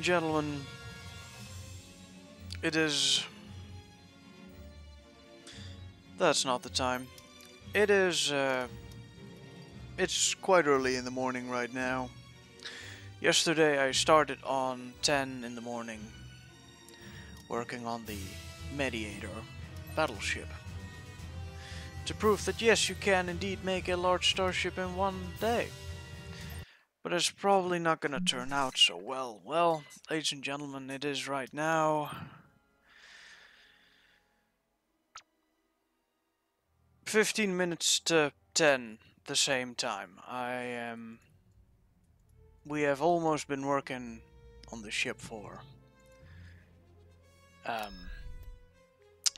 and gentlemen, it is... That's not the time. It is, it's quite early in the morning right now. Yesterday I started on 10 in the morning, working on the Mediator battleship. To prove that yes, you can indeed make a large starship in one day. But it's probably not gonna turn out so well. Well, ladies and gentlemen, it is right now 15 minutes to 10 the same time. We have almost been working on the ship for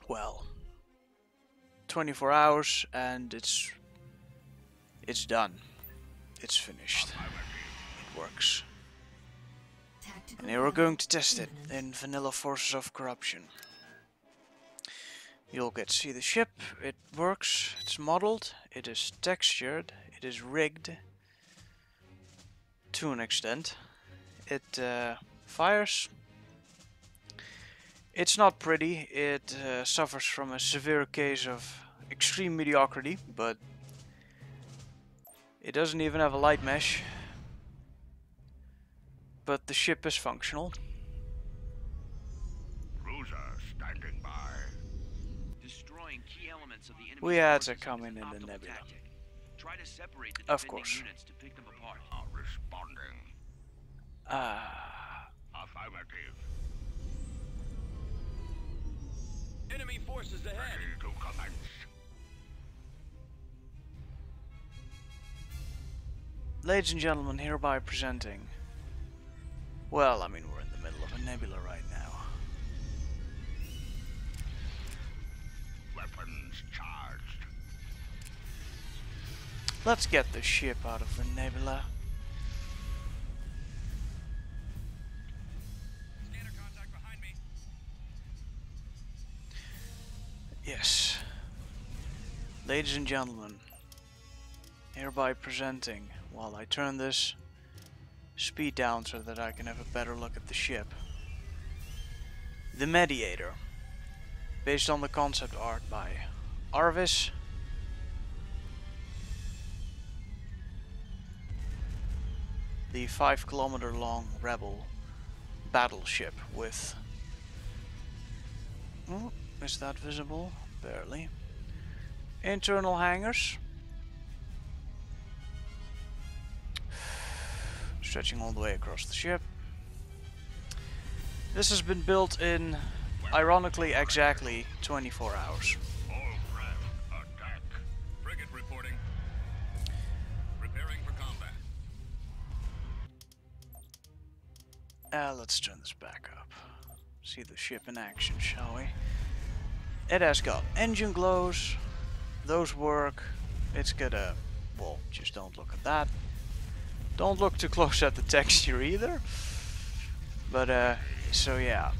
well, 24 hours, and it's done. It's finished. It works. And here we're going to test it in Vanilla Forces of Corruption. You'll get to see the ship. It works. It's modeled. It is textured. It is rigged to an extent. It fires. It's not pretty. It suffers from a severe case of extreme mediocrity, but it doesn't even have a light mesh. But the ship is functional. Cruiser standing by. Destroying key elements of the enemy We had to forces come is in an the optimal nebula. tactic. Try to separate the Of defending course. units to pick them apart. Responding. Affirmative. Enemy forces ahead. Ready to commence. Ladies and gentlemen, hereby presenting... Well, I mean, we're in the middle of a nebula right now. Weapons charged. Let's get the ship out of the nebula. Scanner contact behind me. Yes. Ladies and gentlemen, hereby presenting, while I turn this speed down so that I can have a better look at the ship, the Mediator, based on the concept art by Arvis. The 5-kilometer long rebel battleship with... Oh, is that visible? Barely. Internal hangars. Stretching all the way across the ship. This has been built in, ironically, exactly 24 hours. All craft attack. Frigate reporting. Preparing for combat. Let's turn this back up. See the ship in action, shall we? It has got engine glows. Those work. It's got a... Well, just don't look at that. Don't look too close at the texture either. But, so yeah.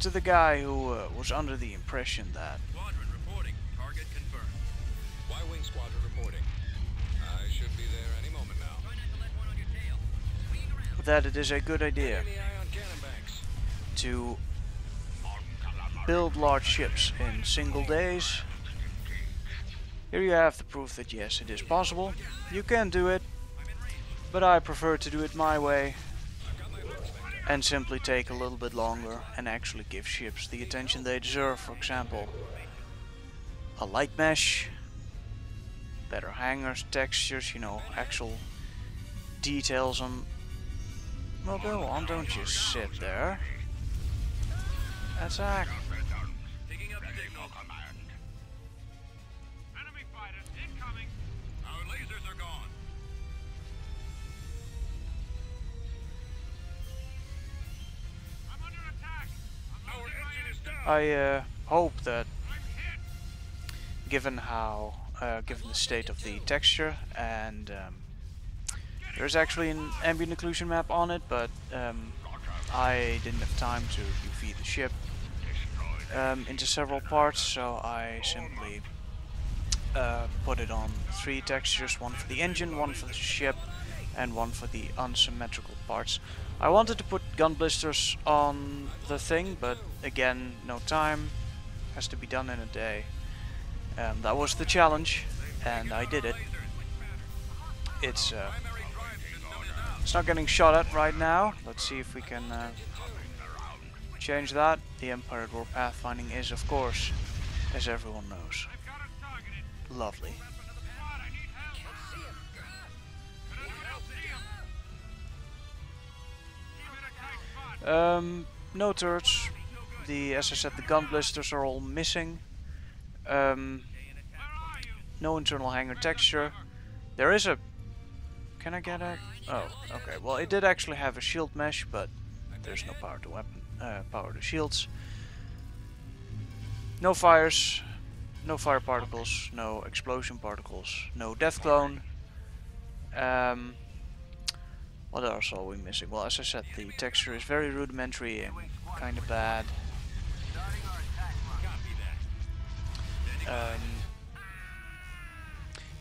To the guy who was under the impression that... Squadron reporting. Target confirmed. Y-Wing squadron reporting. I should be there any moment now. Try not to let one on your tail. Swing around. that it is a good idea Any eye on cannon banks. to build large ships in single days. Here you have the proof that yes, it is possible. You can do it, but I prefer to do it my way and simply take a little bit longer and actually give ships the attention they deserve. For example, a light mesh, better hangars, textures, you know, actual details on... Well, go on, don't just sit there. Attack. Picking up the signal. Enemy fighters incoming. Our lasers are gone. I'm under attack. Our engine is down. I hope that, I'm hit. given how, given the state of the texture, and there's actually an ambient occlusion map on it, but I didn't have time to UV the ship into several parts, so I simply put it on 3 textures, one for the engine, one for the ship, and one for the unsymmetrical parts. I wanted to put gun blisters on the thing, but again, no time. Has to be done in a day. That was the challenge, and I did it. It's not getting shot at right now. Let's see if we can change that. The Empire at War pathfinding is, of course, as everyone knows, lovely. No turrets. As I said, the gun blisters are all missing. No internal hangar texture. There is a... Can I get a... Oh, okay. Well, it did actually have a shield mesh, but there's no power to weapon, power to shields. No fires, no fire particles, no explosion particles, no death clone. What else are we missing? Well, as I said, the texture is very rudimentary and kind of bad.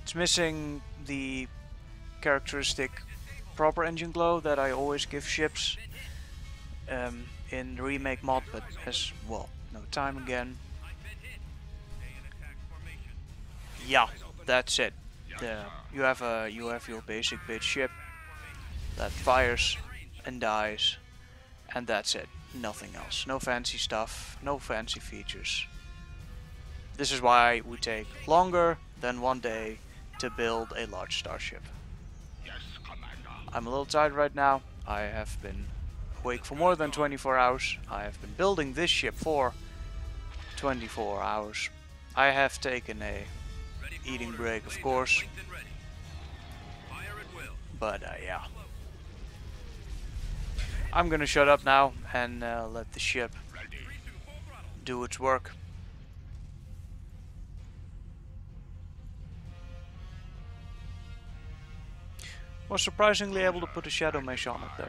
It's missing the characteristic proper engine glow that I always give ships in the remake mod, but as well, no time again. Yeah, that's it. You have your basic bitch ship that fires and dies, and that's it. Nothing else. No fancy stuff, no fancy features. This is why we take longer than 1 day to build a large starship. Yes, Commander. I'm a little tired right now. I have been awake for more than 24 hours. I have been building this ship for 24 hours. I have taken a eating break, of course. But yeah. I'm gonna shut up now and let the ship do its work. Was surprisingly able to put a shadow mesh on it though.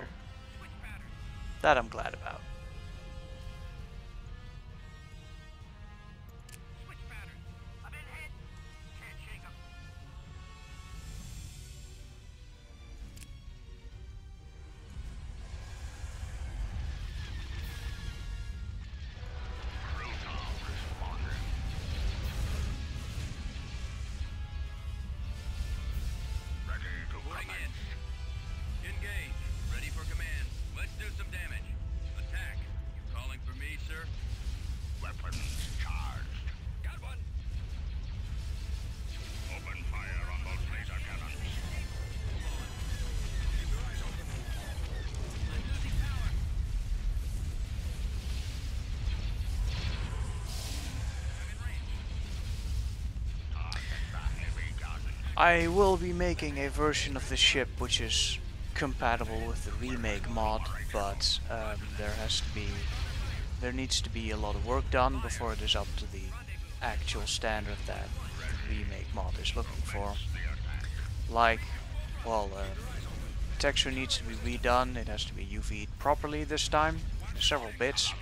That I'm glad about. I will be making a version of the ship which is compatible with the remake mod, but there needs to be a lot of work done before it is up to the actual standard that the remake mod is looking for. Like, well, texture needs to be redone. It has to be UV'd properly this time, several bits.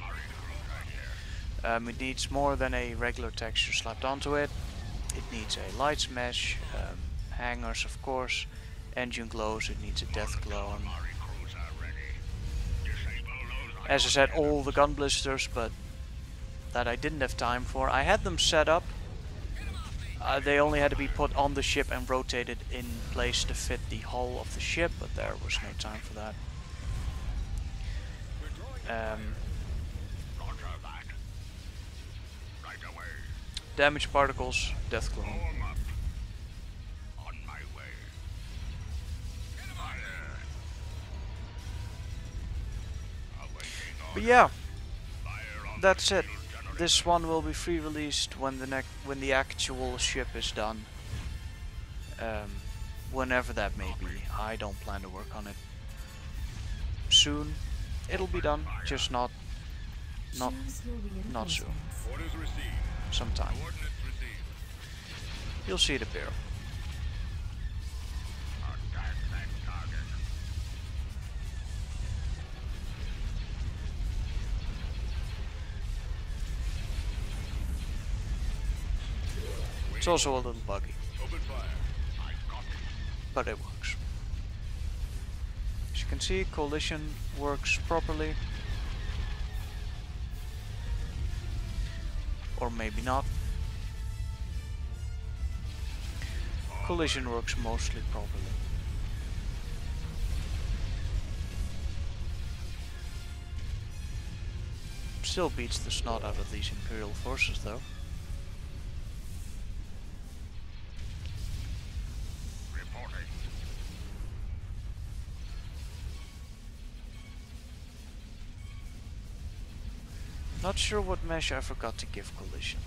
It needs more than a regular texture slapped onto it. It needs a lights mesh, hangars of course, engine glows, it needs a death clone. As I said, all the gun blisters, but that I didn't have time for. I had them set up. They only had to be put on the ship and rotated in place to fit the hull of the ship, but there was no time for that. Damage particles, death clone. But yeah, that's it. This one will be free released when the actual ship is done. Whenever that may be. I don't plan to work on it soon. It'll be done, just not soon. Sometime. You'll see it appear. It's also a little buggy, but it works. you can see, collision works properly. Or maybe not. Collision works mostly properly. Still beats the snot out of these Imperial forces though. Reporting. Not sure what mesh I forgot to give collision.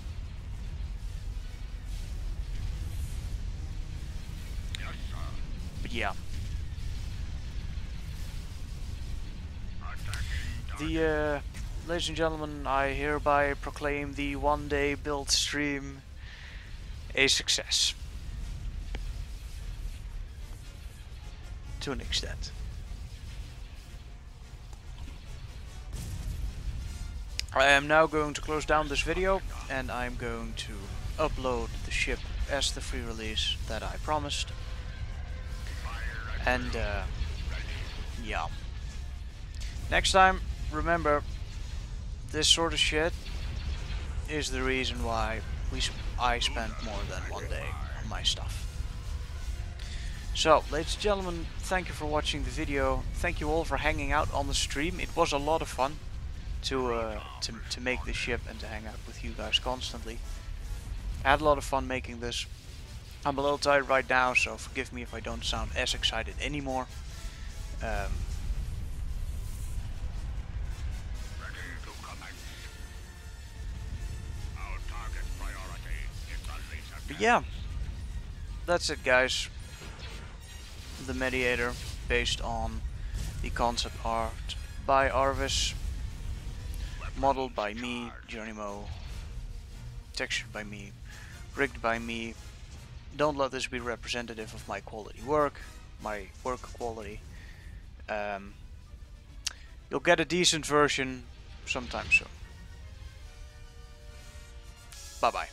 Yes, sir. But yeah. Attacking. Ladies and gentlemen, I hereby proclaim the one-day build stream a success. To an extent. I am now going to close down this video and I'm going to upload the ship as the free release that I promised. And yeah. Next time, remember, this sort of shit is the reason why I spent more than one day on my stuff. So, ladies and gentlemen, thank you for watching the video. Thank you all for hanging out on the stream. It was a lot of fun to make this ship and to hang out with you guys constantly. I had a lot of fun making this. I'm a little tired right now, so forgive me if I don't sound as excited anymore. Ready to commence. Our target priority is the laser. But yeah, that's it, guys. The Mediator, based on the concept art by Arvis, modeled by me, Journeymo, textured by me, rigged by me. Don't let this be representative of my quality work, my work quality. You'll get a decent version sometime soon. Bye bye.